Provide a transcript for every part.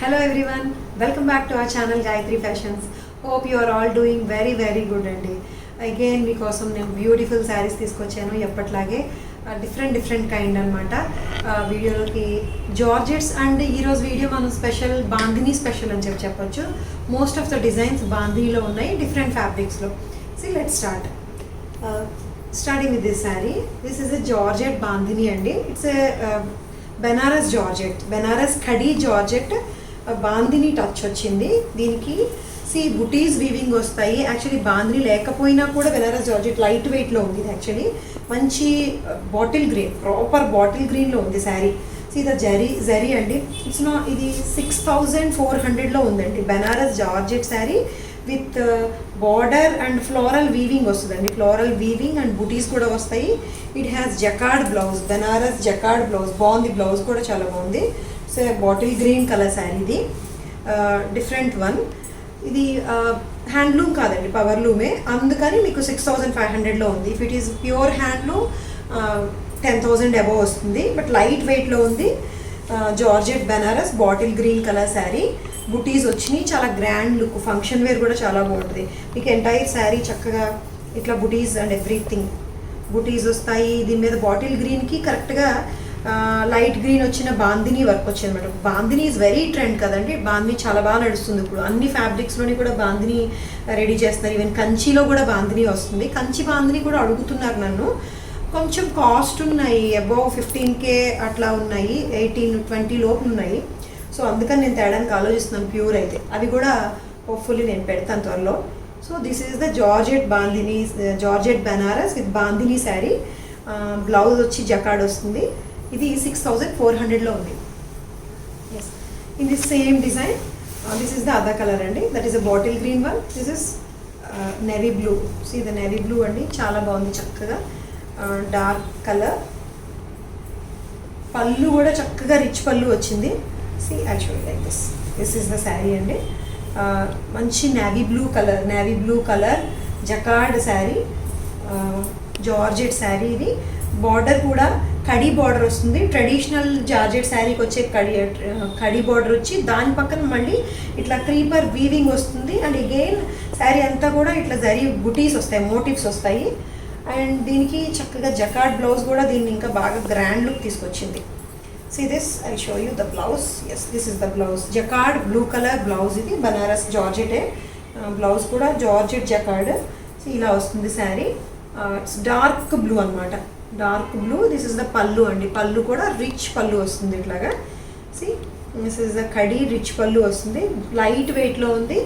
Hello everyone, welcome back to our channel Gayatri Fashions. Hope you are all doing very good andi. Again meekosam nenu beautiful sarees తీసుకొచ్చాను ఎప్పట్లాగే different kind అన్నమాట. వీడియోలోకి georgettes and ఈ రోజు video మనం special bandhani special అని చెప్పొచ్చు. Most of the designs బాందినిలో ఉన్నాయి, డిఫరెంట్ ఫ్యాబ్రిక్స్లో. So let's start. Starting with this sari. This is a georgette bandhani అండి. It's a Banaras georgette, Banaras khadi georgette bandhani touch వచ్చింది దీనికి. బుటీస్ వీవింగ్ వస్తాయి. యాక్చువల్లీ బాందిని లేకపోయినా కూడా బెనారస్ జార్జెట్ లైట్ వెయిట్లో ఉంది. ఇది యాక్చువల్లీ మంచి బాటిల్ గ్రీన్, ప్రాపర్ బాటిల్ గ్రీన్లో ఉంది శారీ. ఇది జరీ అండి. ఇది 6400లో ఉందండి. Banaras georgette sari with border and floral weaving వస్తుందండి. ఫ్లోరల్ వీవింగ్ అండ్ బుటీస్ కూడా వస్తాయి. It has jacquard blouse, Banaras jacquard blouse. బాగుంది, బ్లౌజ్ కూడా చాలా బాగుంది. So bottle green colour sari ఇది, డిఫరెంట్ వన్. ఇది హ్యాండ్లూమ్ కాదండి, పవర్లూమే, అందుకని మీకు 6500లో ఉంది. If it is pure handloom 10,000 above వస్తుంది, బట్ లైట్ వెయిట్లో ఉంది. Georgette Banaras bottle green colour sari. Butis వచ్చినాయి, చాలా గ్రాండ్ లుక్, ఫంక్షన్ వేర్ కూడా చాలా బాగుంటుంది. మీకు ఎంటైర్ శారీ చక్కగా ఇట్లా బుటీస్ అండ్ ఎవ్రీథింగ్ బుటీస్ వస్తాయి. దీని మీద బాటిల్ గ్రీన్కి కరెక్ట్గా లైట్ గ్రీన్ వచ్చిన బాందిని వర్క్ వచ్చింది అనమాట. బాందిని ఈజ్ వెరీ ట్రెండ్ కదండి. బాందిని చాలా బాగా నడుస్తుంది ఇప్పుడు. అన్ని ఫ్యాబ్రిక్స్లోని కూడా బాందిని రెడీ చేస్తున్నారు. ఈవెన్ కంచిలో కూడా బాందిని వస్తుంది. కంచి బాందిని కూడా అడుగుతున్నారు నన్ను. కొంచెం కాస్ట్ ఉన్నాయి, అబౌవ్ 15K అట్లా ఉన్నాయి, 18-20 లోపు ఉన్నాయి. సో అందుకని నేను తేడానికి ఆలోచిస్తున్నాను. ప్యూర్ అయితే అవి కూడా హోప్ఫుల్లీ నేను పెడతాను త్వరలో. So this is the georgette bandhani, georgette Banaras with bandhani sari. Blouse వచ్చి జకార్డ్ వస్తుంది. ఇది 6400లో ఉంది. Yes, in this same design this is the other colour అండి. That is a bottle green one. This is navy blue. So ఇది నేవీ బ్లూ అండి, చాలా బాగుంది, చక్కగా డార్క్ కలర్. పళ్ళు కూడా చక్కగా రిచ్ పళ్ళు వచ్చింది. See actually like this. This is the sari అండి. మంచి navy blue colour jacquard sari, georgette sari. ఇది బార్డర్ కూడా కడీ బార్డర్ వస్తుంది. ట్రెడిషనల్ జార్జెట్ శారీకి వచ్చే కడీ బార్డర్ వచ్చి దాని పక్కన మళ్ళీ ఇట్లా క్రీపర్ వీవింగ్ వస్తుంది. అండ్ అగైన్ శారీ అంతా కూడా ఇట్లా జరీ బుటీస్ వస్తాయి, మోటివ్స్ వస్తాయి. అండ్ దీనికి చక్కగా జకార్డ్ బ్లౌజ్ కూడా దీన్ని ఇంకా బాగా గ్రాండ్ లుక్ తీసుకొచ్చింది. See this, I'll show you the blouse. Yes, this is the blouse. Jacquard blue color blouse. ఇది బనారస్ జార్జెట్. బ్లౌజ్ కూడా జార్జెట్ జకార్డ్. సో ఇలా వస్తుంది శారీ. ఇట్స్ డార్క్ బ్లూ అనమాట, dark blue. This is the పళ్ళు అండి. పళ్ళు కూడా రిచ్ పళ్ళు వస్తుంది ఇట్లాగా. See this is the khadi rich pallu వస్తుంది. లైట్ వెయిట్లో ఉంది,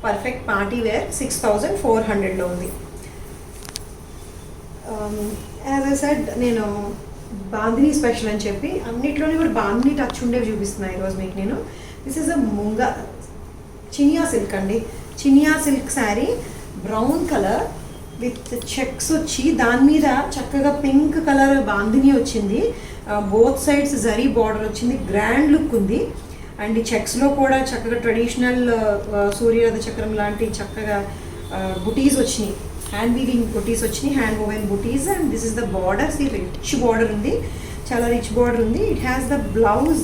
పర్ఫెక్ట్ పార్టీ వేర్. 6400లో ఉంది. యాజ్ ఐ సెడ్, నేను బాందిని స్పెషల్ అని చెప్పి అన్నిట్లోనే కూడా బాందిని టచ్ ఉండేవి చూపిస్తున్నాను ఈరోజు మీకు నేను. This is a chiniya silk అండి. Chiniya silk sari, brown colour with checks వచ్చి దాని మీద చక్కగా పింక్ కలర్ బాందిని వచ్చింది. బోత్ సైడ్స్ జరీ బార్డర్ వచ్చింది, గ్రాండ్ లుక్ ఉంది. అండ్ ఈ చెక్స్లో కూడా చక్కగా ట్రెడిషనల్ సూర్యరథ చక్రం లాంటి చక్కగా బుటీస్ వచ్చినాయి, హ్యాండ్ వీవింగ్ బుటీస్ వచ్చినాయి, hand woven butis. And this is the border. See rich border ఉంది, చాలా రిచ్ బార్డర్ ఉంది. It has the blouse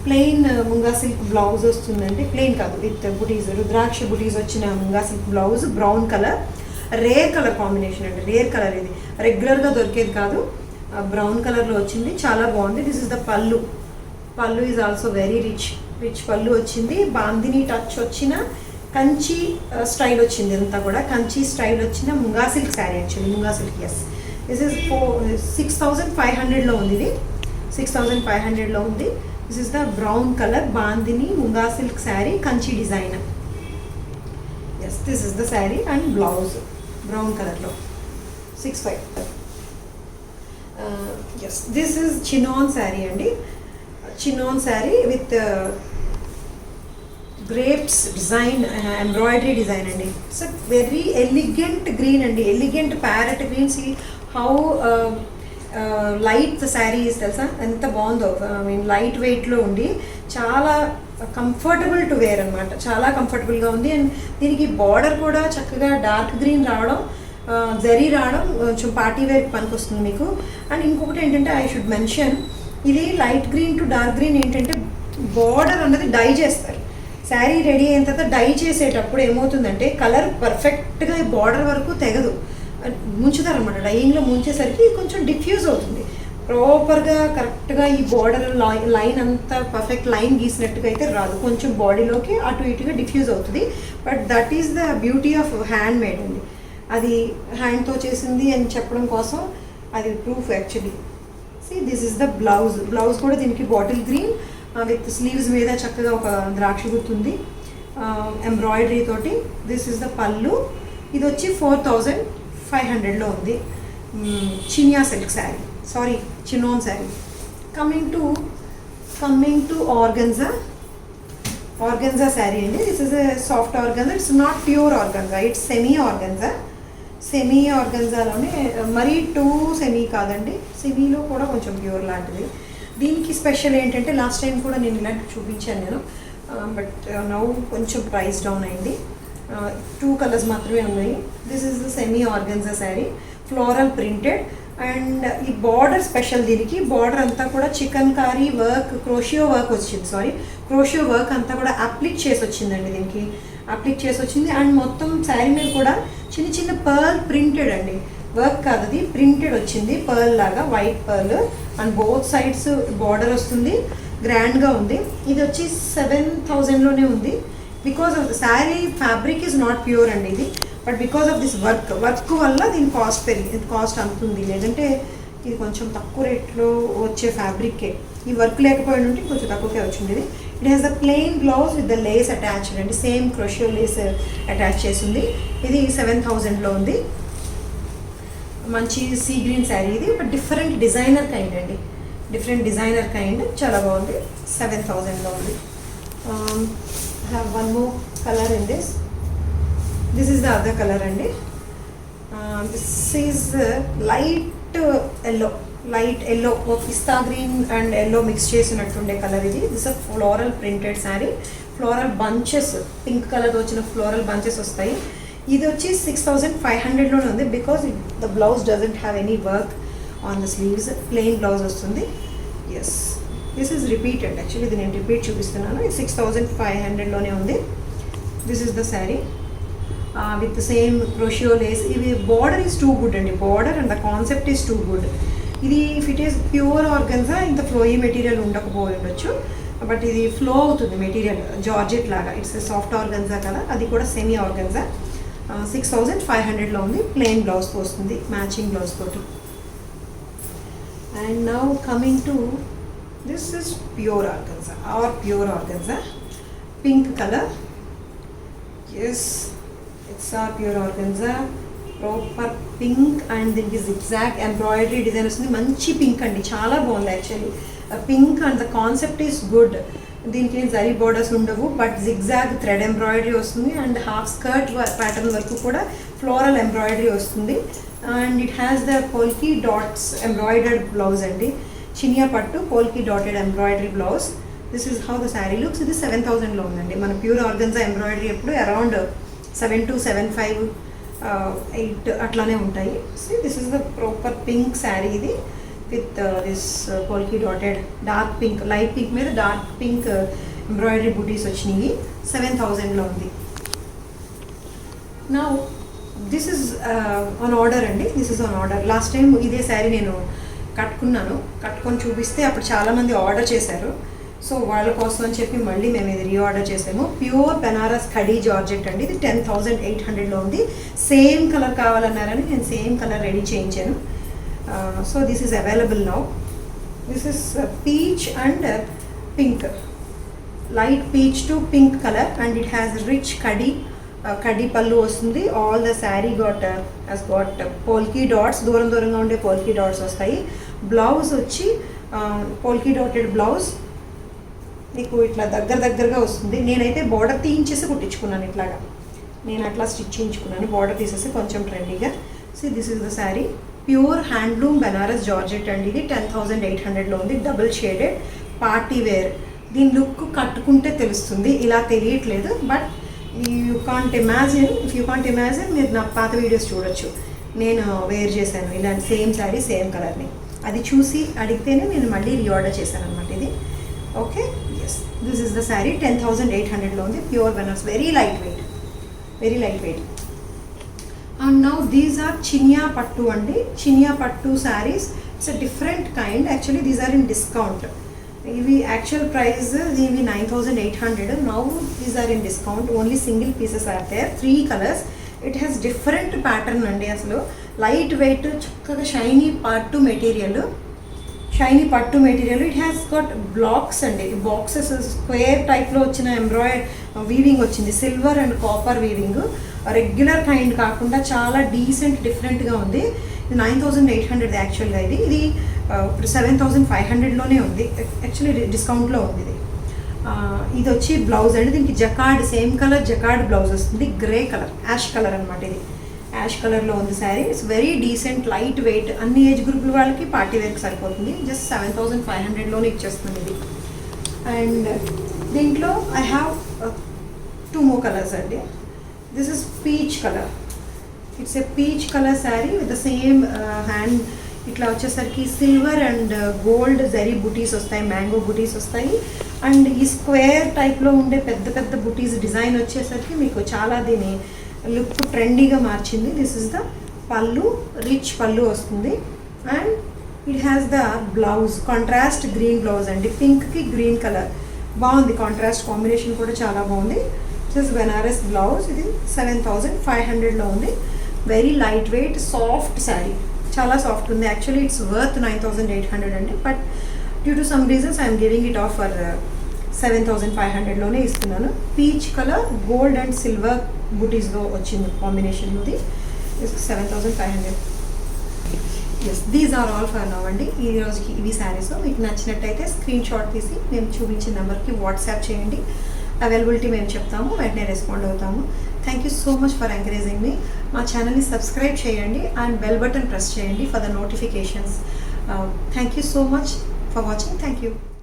plain munga silk blouse వస్తుందండి. ప్లెయిన్ కాదు, విత్ బుటీస్, రుద్రాక్ష బుటీస్ వచ్చిన munga silk blouse. Brown colour, rare colour combination అండి. రేర్ కలర్ ఇది, రెగ్యులర్గా దొరికేది కాదు. బ్రౌన్ కలర్లో వచ్చింది, చాలా బాగుంది. దిస్ ఇస్ ద పళ్ళు. పళ్ళు ఈజ్ ఆల్సో వెరీ రిచ్ పళ్ళు వచ్చింది. బాందిని టచ్ వచ్చిన కంచి స్టైల్ వచ్చింది. అంతా కూడా కంచి స్టైల్ వచ్చిన munga silk sari. Actually munga silk. Yes, this is 6500లో ఉంది. ఇది 6500లో ఉంది. This is the brown colour bandhani munga silk sari, Kanchi design. Yes, this is the sari and blouse brown కలర్లో 65. Yes, this is chinon sari అండి. Chinon sari with grapes design, embroidery design అండి. So very elegant green అండి, elegant parrot green. See how light the sari is, తెలుసా ఎంత బాగుందో. I mean light వెయిట్లో ఉండి చాలా కంఫర్టబుల్ టు వేర్ అనమాట, చాలా కంఫర్టబుల్గా ఉంది. అండ్ దీనికి బార్డర్ కూడా చక్కగా డార్క్ గ్రీన్ రావడం, జరీ రావడం కొంచెం పార్టీ వేర్ పనికి వస్తుంది మీకు. అండ్ ఇంకొకటి ఏంటంటే ఐ షుడ్ మెన్షన్, ఇది light green to dark green ఏంటంటే బార్డర్ అన్నది డై చేస్తారు. శారీ రెడీ అయిన తర్వాత డై చేసేటప్పుడు ఏమవుతుందంటే కలర్ పర్ఫెక్ట్గా ఈ బార్డర్ వరకు తెగదు, ముంచుతారు అనమాట. డైయింగ్లో ముంచేసరికి కొంచెం డిఫ్యూజ్ అవుతుంది. ప్రాపర్గా కరెక్ట్గా ఈ బార్డర్ లైన్ అంతా పర్ఫెక్ట్ లైన్ గీసినట్టుగా అయితే రాదు, కొంచెం బాడీలోకి అటు ఇటుగా డిఫ్యూజ్ అవుతుంది. But that is the beauty of hand made అండి. అది హ్యాండ్తో చేసింది అని చెప్పడం కోసం అది proof actually. See this is the blouse. Blouse కూడా దీనికి బాటిల్ గ్రీన్ విత్ స్లీవ్స్ మీద చక్కగా ఒక ద్రాక్ష గుర్తుంది ఎంబ్రాయిడరీ తోటి. దిస్ ఇస్ ద పళ్ళు. ఇది వచ్చి 4500లో ఉంది. Chiniya silk sari, sorry chinon sari. Coming to organza sari అండి. This is a soft organza. It's not pure organza, it's semi ఆర్గన్జాలోనే మరీ టూ సెమీ కాదండి, సెమీలో కూడా కొంచెం ప్యూర్ లాంటిది. దీనికి స్పెషల్ ఏంటంటే లాస్ట్ టైం కూడా నేను ఇలాంటి చూపించాను నేను, బట్ నౌ కొంచెం ప్రైస్ డౌన్ అయింది. 2 కలర్స్ మాత్రమే ఉన్నాయి. This is the semi organza sari, floral printed. And ఈ బార్డర్ స్పెషల్, దీనికి బార్డర్ అంతా కూడా chikankari work, crochet work అంతా కూడా అప్లిక్ చేసి వచ్చిందండి. దీనికి అప్లిక్ చేసి వచ్చింది. అండ్ మొత్తం శారీ మీద కూడా చిన్న చిన్న పర్ల్ ప్రింటెడ్ అండి, వర్క్ కాదు అది, ప్రింటెడ్ వచ్చింది పర్ల్ లాగా, white pearl. And both sides border వస్తుంది, గ్రాండ్గా ఉంది. ఇది వచ్చి 7000లోనే ఉంది. Because of the sari fabric is not pure అండి ఇది, but because of this work వల్ల దీని కాస్ట్ అంతుంది. లేదంటే ఇది కొంచెం తక్కువ రేట్లో వచ్చే ఫ్యాబ్రిక్కే. ఈ వర్క్ లేకపోయిన ఉంటే కొంచెం తక్కువకే వచ్చింది. It has the plain blouse with the lace attached అండి, సేమ్ క్రోషియో లేస్ అటాచ్ చేసింది. ఇది 7000లో ఉంది. మంచి సీ గ్రీన్ శారీ ఇది, బట్ డిఫరెంట్ డిజైనర్ కైండ్, చాలా బాగుంది. 7000లో ఉంది. Have one more colour in this. This is the other colour అండి. This is light yellow, pista green and yellow mix చేసినట్టుండే కలర్ ఇది. This a floral printed sari, floral bunches, pink colour వచ్చిన floral bunches వస్తాయి. ఇది వచ్చి 6500లోనే ఉంది. Because the blouse doesn't have any work on the sleeves, plain blouse వస్తుంది. Yes, this is repeated actually, ఇది నేను రిపీట్ చూపిస్తున్నాను. ఇది 6500లోనే ఉంది. This is the sari with same crochet lace. ఇది బార్డర్ ఈజ్ టూ గుడ్ అండి, border and the concept is too good. ఇది if it is pure organza ఇంత ఫ్లోయీ మెటీరియల్ ఉండకపోయి ఉండొచ్చు, బట్ ఇది ఫ్లో అవుతుంది మెటీరియల్, జార్జెట్ లాగా. ఇట్స్ సాఫ్ట్ ఆర్గన్జా కదా, అది కూడా సెమీ ఆర్గన్జా. 6500లో ఉంది. ప్లెయిన్ బ్లౌజ్తో వస్తుంది, మ్యాచింగ్ బ్లౌజ్ తోటి. And now coming to this is pure organza, pink colour. Yes, it's pure organza, proper pink. And దీనికి జిగ్జాగ్ ఎంబ్రాయిడరీ డిజైన్ వస్తుంది. మంచి పింక్ అండి, చాలా బాగుంది actually. Pink and the concept is good. దీనికి జరీ బోర్డర్స్ ఉండవు, but zigzag thread embroidery వస్తుంది. And half skirt pattern వరకు కూడా ఫ్లోరల్ ఎంబ్రాయిడరీ వస్తుంది. And it has the polka dots embroidered blouse అండి, చినియా పట్టు polki dotted embroidery blouse. This is how the sari looks. ఇది 7000లో ఉందండి. మన ప్యూర్ ఆర్గన్జా ఎంబ్రాయిడరీ ఎప్పుడు అరౌండ్ 7 to 7.5, 8 అట్లానే ఉంటాయి. So this is the proper pink sari ఇది, with this polka dotted dark pink, light pink మీద డార్క్ పింక్ ఎంబ్రాయిడరీ బూటీస్ వచ్చినాయి. 7000లో ఉంది. నా దిస్ ఇస్ ఆన్ ఆర్డర్ అండి, this is on order. Last time ఇదే శారీ నేను కట్టుకొని చూపిస్తే అప్పుడు చాలామంది ఆర్డర్ చేశారు. సో వాళ్ళ కోసం అని చెప్పి మళ్ళీ మేము ఇది రీఆర్డర్ చేసాము. ప్యూర్ బెనారస్ ఖడీ జార్జెట్ అండి. ఇది 10800లో ఉంది. సేమ్ కలర్ కావాలన్నారని నేను సేమ్ కలర్ రెడీ చేయించాను. So this is available now. This is peach and pink, light peach to pink colour. And it has rich khadi పళ్ళు వస్తుంది. All the sari has got polki dots, దూరంగా ఉండే పోల్కీ డాట్స్ వస్తాయి. బ్లౌజ్ వచ్చి polki dotted blouse, మీకు ఇట్లా దగ్గరగా వస్తుంది. నేనైతే బార్డర్ తీయించేసి కుట్టించుకున్నాను, ఇట్లాగా నేను అట్లా స్టిచ్ చేయించుకున్నాను, బార్డర్ తీసేసి కొంచెం ట్రెండీగా. So this is the sari, pure handloom Banaras georgette అండి. ఇది 10800లో ఉంది. Double shaded party wear. దీని లుక్ కట్టుకుంటే తెలుస్తుంది, ఇలా తెలియట్లేదు. But you can't imagine, if you can't imagine మీరు నా పాత వీడియోస్ చూడొచ్చు. నేను వేర్ చేశాను ఇలాంటి సేమ్ శారీ సేమ్ కలర్ని. అది చూసి అడిగితేనే నేను మళ్ళీ రీఆర్డర్ చేశాను అనమాట ఇది. Okay. Yes this is the sari 10,800లో ఉంది. Pure Banaras, very light weight. And now these are chiniya pattu అండి. Chiniya pattu saris, it's a different kind. Actually these are in discount. ఇవి యాక్చువల్ ప్రైస్ ఇవి 9,800. Now these are in discount. Only single pieces are there. 3 colours. It has different pattern అండి. అసలు light weight, చక్కగా shiny pattu material. It has got blocks అండి. Boxes square టైప్లో వచ్చిన weaving వచ్చింది. Silver and copper weaving, regular kind కాకుండా చాలా decent డిఫరెంట్గా ఉంది. ఇది 9,800 యాక్చువల్గా. ఇది ఇప్పుడు 7,500లోనే ఉంది. యాక్చువల్లీ డిస్కౌంట్లో ఉంది ఇది వచ్చి బ్లౌజ్ అండి. దీనికి jacquard, same colour jacquard blouse వస్తుంది. గ్రే కలర్, యాష్ కలర్ అనమాట. ఇది యాష్ కలర్లో ఉంది sari. It's very decent, light weight. అన్ని ఏజ్ గ్రూపుల వాళ్ళకి పార్టీ వేర్కి సరిపోతుంది. జస్ట్ 7,500లోనే ఇచ్చేస్తుంది ఇది. అండ్ దీంట్లో ఐ హ్యావ్ 2 more కలర్స్ అండి. This is peach colour. It's a peach colour sari with the same hand. ఇట్లా వచ్చేసరికి సిల్వర్ అండ్ గోల్డ్ జరీ బుటీస్ వస్తాయి, మ్యాంగో బుటీస్ వస్తాయి. అండ్ ఈ స్క్వేర్ టైప్లో ఉండే పెద్ద పెద్ద బుటీస్ డిజైన్ వచ్చేసరికి మీకు చాలా దీని లుక్ ట్రెండీగా మార్చింది. This is the pallu, rich pallu వస్తుంది. And it has the blouse, contrast green blouse అండి. పింక్కి గ్రీన్ కలర్ బాగుంది. కాంట్రాస్ట్ కాంబినేషన్ కూడా చాలా బాగుంది. This Benaras blouse. ఇది 7,500లో ఉంది. Very light weight, soft sari, చాలా సాఫ్ట్ ఉంది. యాక్చువల్లీ ఇట్స్ వర్త్ 9,800 అండి. But due to some reasons I'm giving it off for 7,500లోనే ఇస్తున్నాను. Peach colour, gold and silver బుటీస్లో వచ్చింది కాంబినేషన్. ఇది 7,500. Yes, these are all for now అండి. ఈ రోజుకి ఇవి శారీస్. మీకు నచ్చినట్టయితే స్క్రీన్ షాట్ తీసి మేము చూపించిన నెంబర్కి వాట్సాప్ చేయండి. అవైలబిలిటీ మేము చెప్తాము, వెంటనే రెస్పాండ్ అవుతాము. Thank you so much for encouraging me. మా ఛానల్ని సబ్స్క్రైబ్ చేయండి అండ్ బెల్ బటన్ ప్రెస్ చేయండి for the notifications. Thank you so much for watching. Thank you.